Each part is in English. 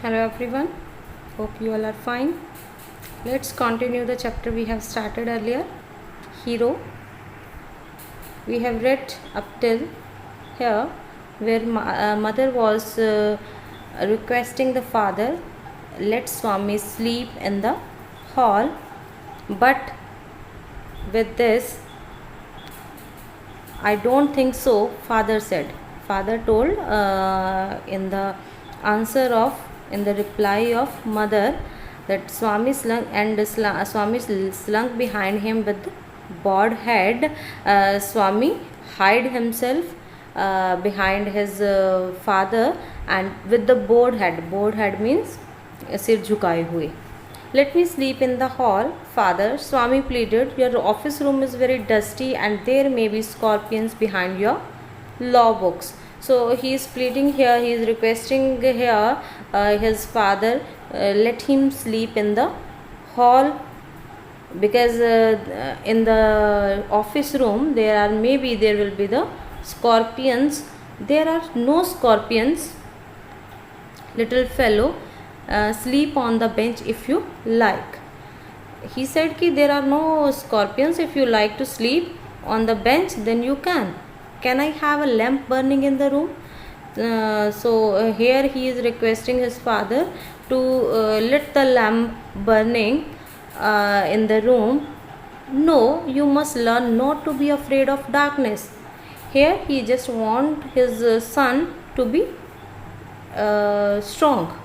Hello everyone, hope you all are fine. Let's continue the chapter we have started earlier. Hero. We have read up till here where mother was requesting the father, let Swami sleep in the hall, but with this, I don't think so, father said. Father told in the answer of, in the reply of mother, that Swami Swami slunk behind him with bowed head. Swami hid himself behind his father and with the bowed head. Bowed head means सिर झुकाए हुए. Let me sleep in the hall, father, Swami pleaded. Your office room is very dusty and there may be scorpions behind your law books. So he is pleading here, he is requesting here his father, let him sleep in the hall, because in the office room there will be the scorpions. There are no scorpions, little fellow. Sleep on the bench if you like. He said ki there are no scorpions. If you like to sleep on the bench, then you can. Can I have a lamp burning in the room? Here he is requesting his father to let the lamp burning in the room. No, you must learn not to be afraid of darkness. Here he just want his son to be strong.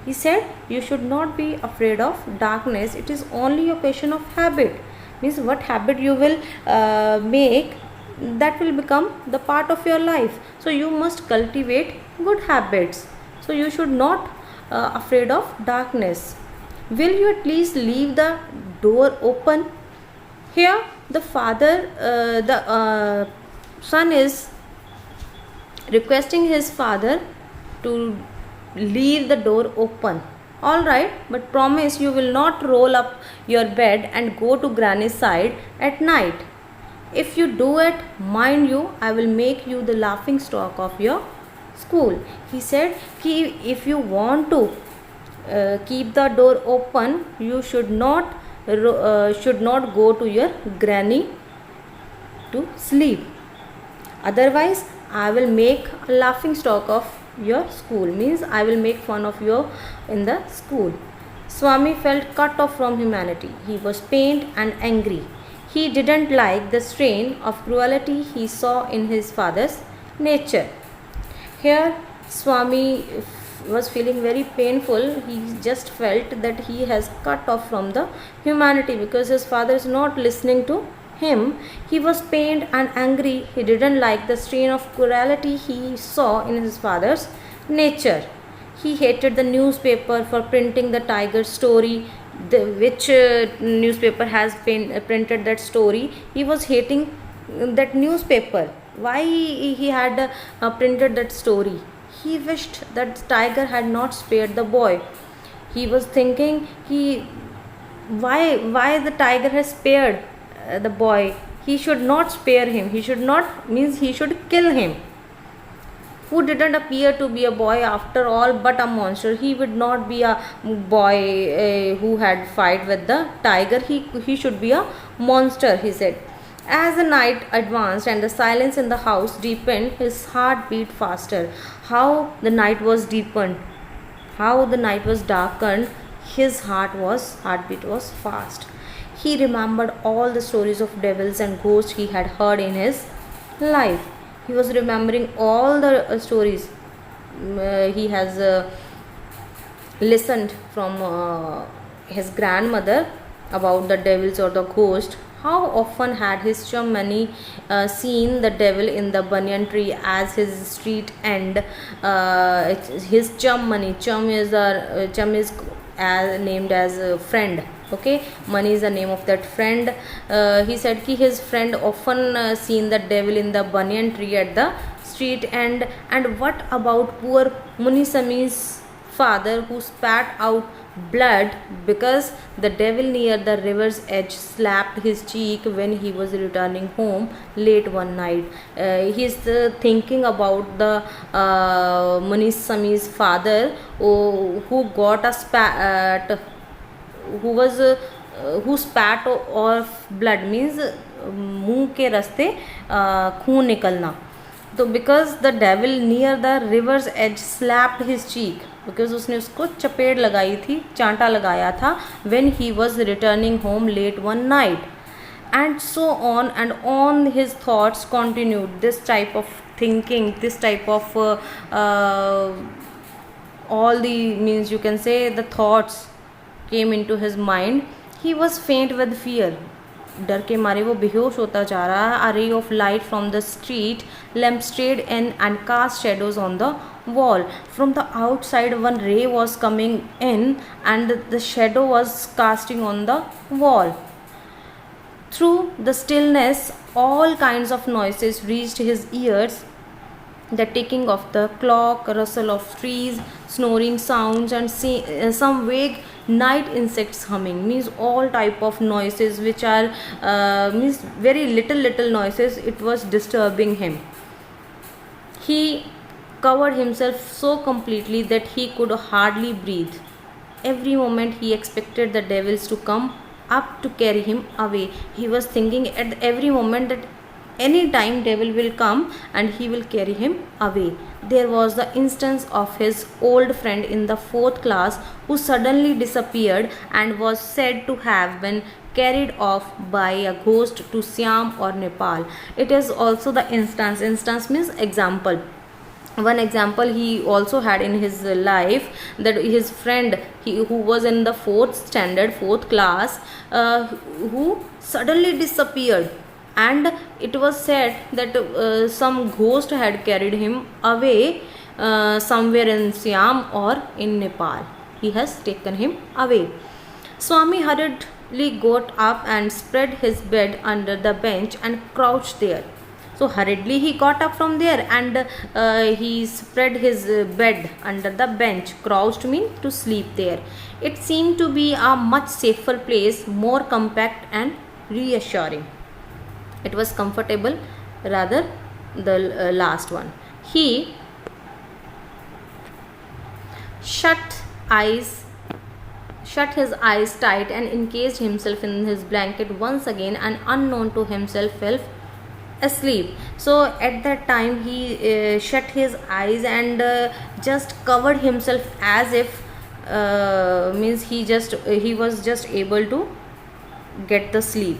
He said, you should not be afraid of darkness. It is only a question of habit. Means what habit you will make, that will become the part of your life. So you must cultivate good habits. So you should not afraid of darkness. Will you at least leave the door open? Here the father, the son is requesting his father to leave the door open. All right, but promise you will not roll up your bed and go to granny's side at night. If you do it, mind you, I will make you the laughing stock of your school. He said, if you want to keep the door open, you should not go to your granny to sleep. Otherwise, I will make a laughing stock of your school. Means I will make fun of you in the school. Swami felt cut off from humanity. He was pained and angry. He didn't like the strain of cruelty he saw in his father's nature. Here Swami was feeling very painful. He just felt that he has cut off from the humanity because his father is not listening to him. He was pained and angry. He didn't like the strain of cruelty he saw in his father's nature. He hated the newspaper for printing the tiger story. Which newspaper has printed that story? He was hating that newspaper. Why he had printed that story? He wished that tiger had not spared the boy. He was thinking why the tiger has spared the boy. He should not spare him. He should not, means he should kill him. Who didn't appear to be a boy after all but a monster. He would not be a boy who had fight with the tiger. He should be a monster, he said. As the night advanced and the silence in the house deepened, his heart beat faster. How the night was deepened, how the night was darkened, his heartbeat was fast. He remembered all the stories of devils and ghosts he had heard in his life. He was remembering all the stories he has listened from his grandmother about the devils or the ghost. How often had his chum Mani seen the devil in the banyan tree as his street end. His chum Mani, chum is named as a friend. Okay, Mani is the name of that friend. He said ki his friend often seen the devil in the banyan tree at the street end. And what about poor Munisami's father, who spat out blood because the devil near the river's edge slapped his cheek when he was returning home late one night. He's thinking about the Manish Sami's father, who got a spat, who was who spat of blood, means मुंह के रास्ते खून निकलना. तो because the devil near the rivers has slapped his cheek, because उसने उसको चपेट लगाई थी, चांटा लगाया था, when he was returning home late one night. And so on his thoughts continued. This type of thinking, this type of all the, means you can say, the thoughts came into his mind. He was faint with fear. डर के मारे वो बेहोश होता जा रहा है. A ray of light from the street lamp strayed in and cast shadows on the wall. From the outside one ray was coming in and the shadow was casting on the wall. Through the stillness all kinds of noises reached his ears. The ticking of the clock, rustle of trees, snoring sounds, and some vague night insects humming, means all type of noises which are means very little noises. It was disturbing him. He covered himself so completely that he could hardly breathe. Every moment he expected the devils to come up to carry him away. He was thinking at every moment that any time devil will come and he will carry him away. There was the instance of his old friend in the 4th class who suddenly disappeared and was said to have been carried off by a ghost to Siam or Nepal. It is also the instance means example. One example he also had in his life, that his friend, who was in the 4th standard, 4th class, who suddenly disappeared, and it was said that some ghost had carried him away somewhere in Siam or in Nepal. He has taken him away. Swami hurriedly got up and spread his bed under the bench and crouched there. So hurriedly he got up from there and he spread his bed under the bench. Crouched means to sleep there. It seemed to be a much safer place, more compact and reassuring. It was comfortable, rather the last one. He shut his eyes tight and encased himself in his blanket once again, and unknown to himself fell asleep. So at that time he shut his eyes and just covered himself, as if means he was just able to get the sleep,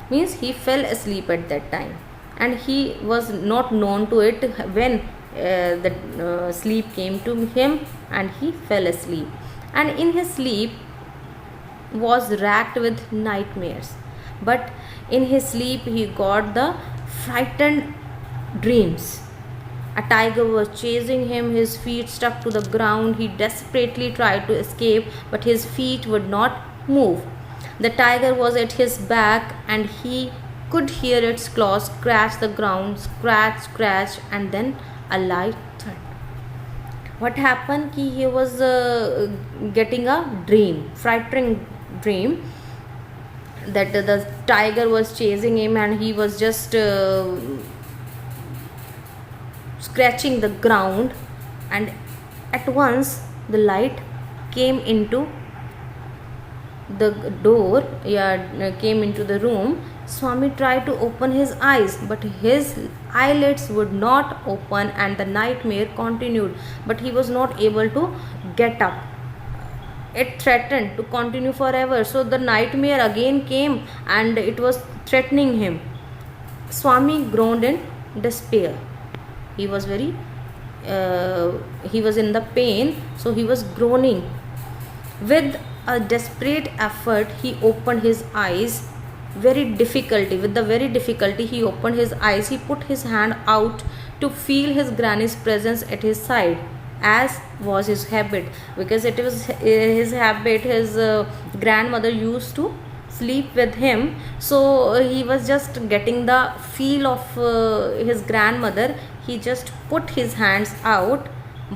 means he fell asleep at that time, and he was not known to it when the sleep came to him and he fell asleep. And in his sleep was racked with nightmares, but in his sleep he got the frightened dreams. A tiger was chasing him, his feet stuck to the ground. He desperately tried to escape, but his feet would not move. The tiger was at his back and he could hear its claws scratch the ground, scratch, and then a light thud. What happened? He was getting a dream, frightening dream, that the tiger was chasing him and he was just scratching the ground, and at once the light came into the door, came into the room. Swami tried to open his eyes, but his eyelids would not open and the nightmare continued, but he was not able to get up. It threatened to continue forever. So the nightmare again came and it was threatening him. Swami groaned in despair. He was very he was in the pain, so he was groaning. With a desperate effort he opened his eyes. With the very difficulty he opened his eyes. He put his hand out to feel his granny's presence at his side, as was his habit, because it was his habit. His grandmother used to sleep with him, so he was just getting the feel of his grandmother. He just put his hands out,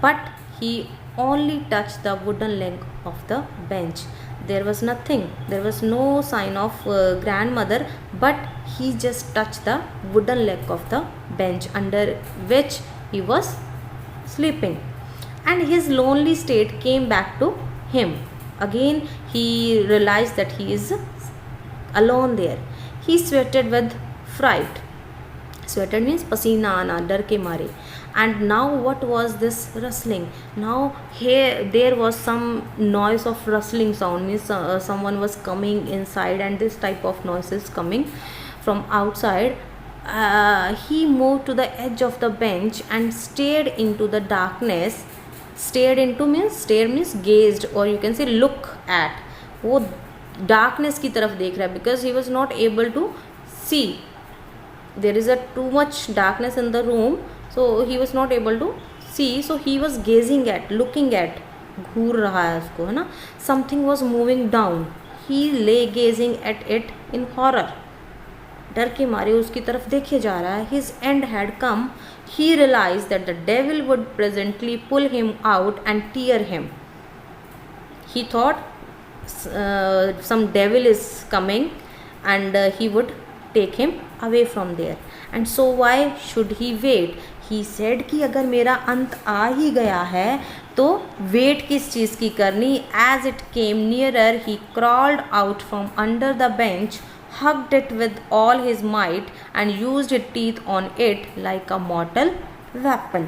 but he only touched the wooden leg of the bench. There was nothing, there was no sign of grandmother, but he just touched the wooden leg of the bench under which he was sleeping, and his lonely state came back to him. Again he realized that he is alone there. He sweated with fright. Sweated means पसीना आना डर के मारे. And now what was this rustling? Now here there was some noise of rustling sound, means someone was coming inside, and this type of noise is coming from outside. He moved to the edge of the bench and stared into the darkness. Stared into means, stare means gazed, or you can say look at. वो darkness की तरफ देख रहा है, because he was not able to see. There is a too much darkness in the room, so he was not able to see, so he was gazing at, looking at, घूर रहा है उसको, है ना. Something was moving down. He lay gazing at it in horror. डर के मारे उसकी तरफ देखे जा रहा है. His end had come. He realized that the devil would presently pull him out and tear him. He thought some devil is coming, and he would take him away from there. And so why should he wait? He said कि अगर मेरा अंत आ ही गया है तो wait किस चीज़ की करनी. As it came nearer he crawled out from under the bench, hugged it with all his might and used his teeth on it like a mortal weapon.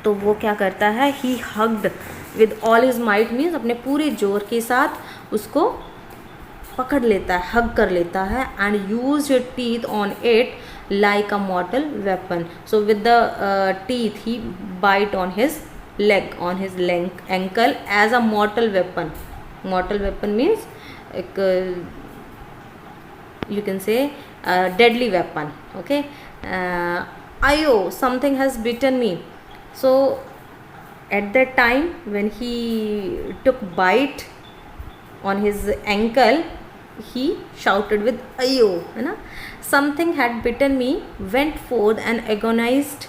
तो वो क्या करता है, he hugged with all his might means अपने पूरे जोर के साथ उसको पकड़ लेता है, हग कर लेता है, and used his teeth on it like a mortal weapon. So with the teeth he bite on his leg, on his ankle as a mortal weapon. Mortal weapon means you can say deadly weapon. Okay. Ayo, something has bitten me. So at that time when he took bite on his ankle, he shouted with ayo, है ना. Something had bitten me, went forth an agonized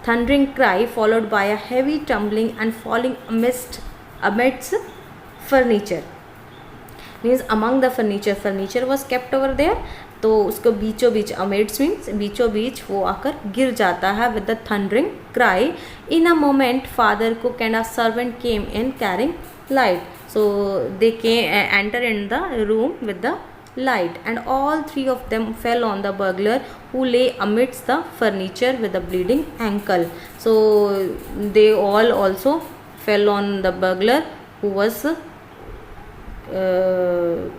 thundering cry followed by a heavy tumbling and falling amidst furniture. Means among the furniture was kept over there. तो उसको बीचों बीच, amidst means बीचों बीच वो आकर गिर जाता है with the thundering cry. In a moment father, cook and a servant came in carrying light. So they enter in the room with the light, and all three of them fell on the burglar who lay amidst the furniture with a bleeding ankle. So they all also fell on the burglar who was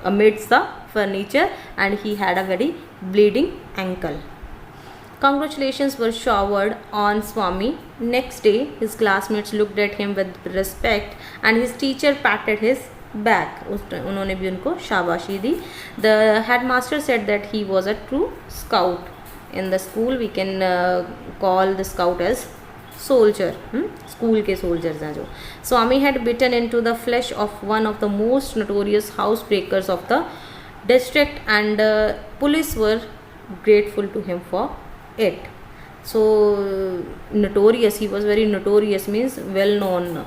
amidst the furniture, and he had a very bleeding ankle. Congratulations were showered on Swami. Next day his classmates looked at him with respect, and his teacher patted his back. उन्होंने भी उनको शाबाशी दी. The headmaster said that he was a true scout. In the school we can call the scout as soldier. School के soldiers हैं जो. Swami had bitten into the flesh of one of the most notorious housebreakers of the district, and police were grateful to him for it. So notorious, he was very notorious means well known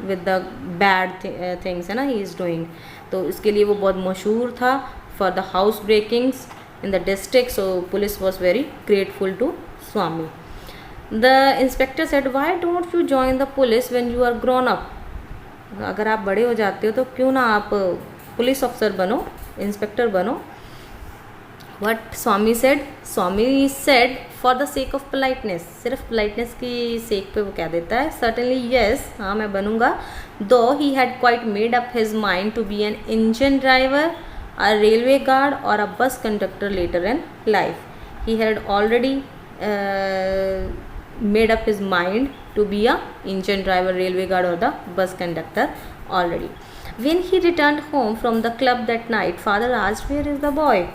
with the bad things है ना he is doing. तो इसके लिए वो बहुत मशहूर था for the house breakings in the district. So police was very grateful to Swami. The inspector said, why don't you join the police when you are grown up? अगर आप बड़े हो जाते हो तो क्यों ना आप पुलिस ऑफिसर बनो, इंस्पेक्टर बनो. What Swami said? Swami said for the sake of politeness. सिर्फ politeness की sake पे वो क्या देता है? Certainly yes, हाँ मैं बनूँगा. Though he had quite made up his mind to be an engine driver, a railway guard or a bus conductor later in life. He had already made up his mind to be a engine driver, railway guard or the bus conductor already. When he returned home from the club that night, father asked, where is the boy?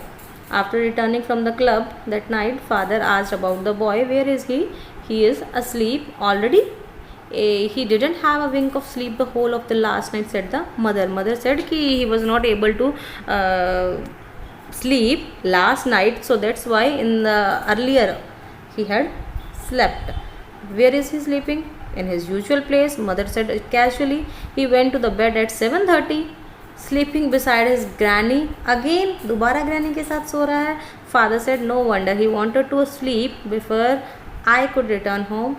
After returning from the club that night, father asked about the boy. Where is he? He is asleep already. He didn't have a wink of sleep the whole of the last night, said the mother. Mother said he was not able to sleep last night, so that's why in the earlier he had slept. Where is he sleeping? in his usual place, mother said casually. He went to the bed at 7:30, sleeping beside his granny again. दोबारा granny के साथ सो रहा है. Father said no wonder he wanted to sleep before I could return home.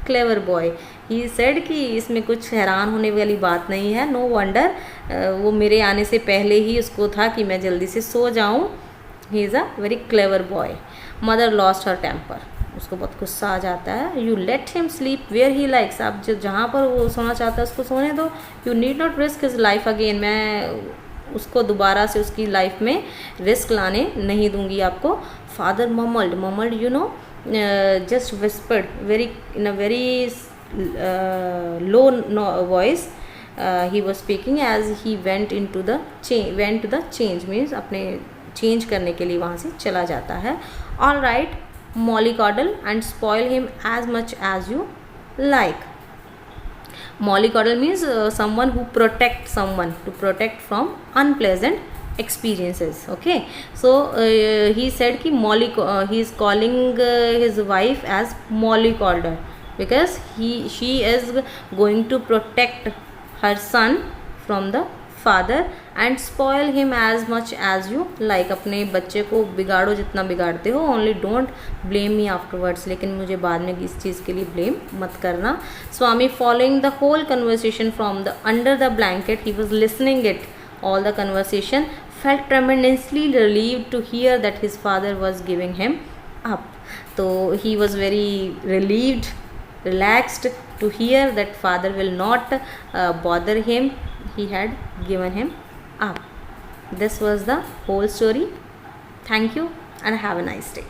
Clever boy. He said कि इसमें कुछ हैरान होने वाली बात नहीं है. No wonder वो मेरे आने से पहले ही उसको था कि मैं जल्दी से सो जाऊँ. He is a very clever boy. Mother lost her temper. उसको बहुत गुस्सा आ जाता है. You let him sleep where he likes. आप जो जहाँ पर वो सोना चाहता है उसको सोने दो. You need not risk his life again. मैं उसको दोबारा से उसकी लाइफ में रिस्क लाने नहीं दूंगी आपको. Father mumbled you know, just whispered very in a very low voice. He was speaking as he went to the change means अपने चेंज करने के लिए वहाँ से चला जाता है. All right mollycoddle and spoil him as much as you like. Mollycoddle means someone who protect someone, to protect from unpleasant experiences. Okay, so he said ki he is calling his wife as mollycoddle because she is going to protect her son from the father and spoil him as much as you like. अपने बच्चे को बिगाड़ो जितना बिगाड़ते हो. Only don't blame me afterwards. लेकिन मुझे बाद में इस चीज़ के लिए ब्लेम मत करना. Swami following the whole conversation from the under the blanket, he was listening it all the conversation, felt tremendously relieved to hear that his father was giving him up. So he was very relieved, relaxed to hear that father will not bother him. He had given him up. This was the whole story. Thank you and have a nice day.